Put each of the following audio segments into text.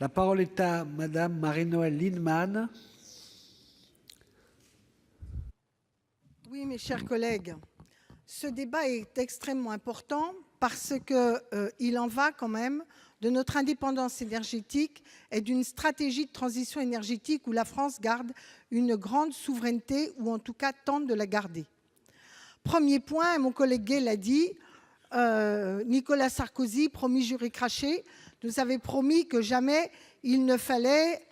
La parole est à Madame Marie-Noëlle Lienemann. Oui, mes chers collègues, ce débat est extrêmement important parce qu'il en va quand même de notre indépendance énergétique et d'une stratégie de transition énergétique où la France garde une grande souveraineté, ou en tout cas tente de la garder. Premier point, mon collègue Gay l'a dit, Nicolas Sarkozy, promis juré craché, nous avait promis que jamais il ne fallait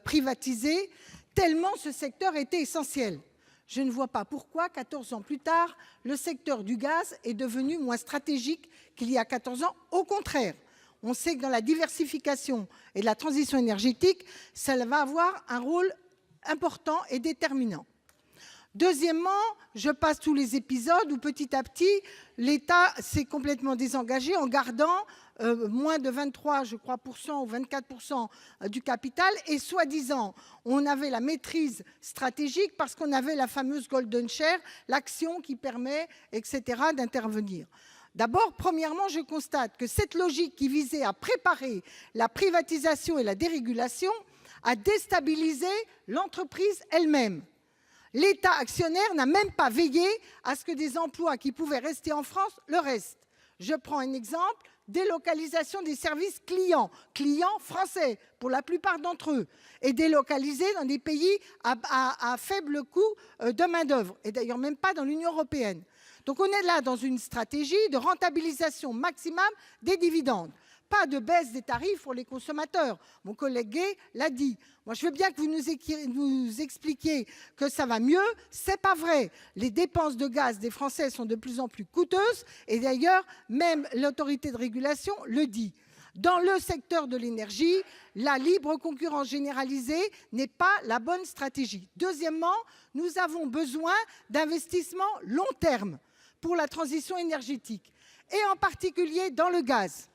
privatiser, tellement ce secteur était essentiel. Je ne vois pas pourquoi, 14 ans plus tard, le secteur du gaz est devenu moins stratégique qu'il y a 14 ans. Au contraire, on sait que dans la diversification et la transition énergétique, ça va avoir un rôle important et déterminant. Deuxièmement, je passe tous les épisodes où petit à petit, l'État s'est complètement désengagé en gardant moins de 23, je crois, ou 24% du capital. Et soi-disant, on avait la maîtrise stratégique parce qu'on avait la fameuse Golden Share, l'action qui permet, etc., d'intervenir. D'abord, premièrement, je constate que cette logique qui visait à préparer la privatisation et la dérégulation a déstabilisé l'entreprise elle-même. L'État actionnaire n'a même pas veillé à ce que des emplois qui pouvaient rester en France le restent. Je prends un exemple, délocalisation des services clients français pour la plupart d'entre eux, et délocalisés dans des pays à faible coût de main-d'œuvre, et d'ailleurs même pas dans l'Union européenne. Donc on est là dans une stratégie de rentabilisation maximum des dividendes. Pas de baisse des tarifs pour les consommateurs. Mon collègue Gay l'a dit. Moi, je veux bien que vous nous expliquiez que ça va mieux. C'est pas vrai. Les dépenses de gaz des Français sont de plus en plus coûteuses. Et d'ailleurs, même l'autorité de régulation le dit. Dans le secteur de l'énergie, la libre concurrence généralisée n'est pas la bonne stratégie. Deuxièmement, nous avons besoin d'investissements long terme pour la transition énergétique, et en particulier dans le gaz.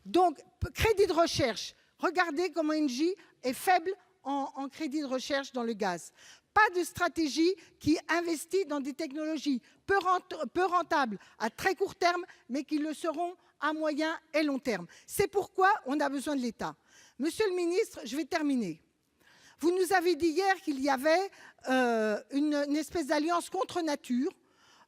Donc, crédit de recherche, regardez comment Engie est faible en crédit de recherche dans le gaz. Pas de stratégie qui investit dans des technologies peu rentables à très court terme, mais qui le seront à moyen et long terme. C'est pourquoi on a besoin de l'État. Monsieur le ministre, je vais terminer. Vous nous avez dit hier qu'il y avait une espèce d'alliance contre nature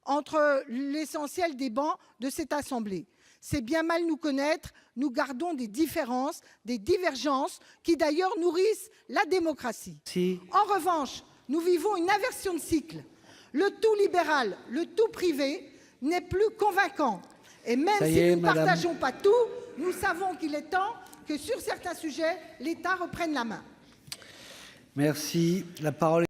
entre l'essentiel des bancs de cette Assemblée. C'est bien mal nous connaître, nous gardons des différences, des divergences qui d'ailleurs nourrissent la démocratie. Si. En revanche, nous vivons une inversion de cycle. Le tout libéral, le tout privé n'est plus convaincant. Et même si nous ne partageons pas tout, nous savons qu'il est temps que sur certains sujets, l'État reprenne la main. Merci. La parole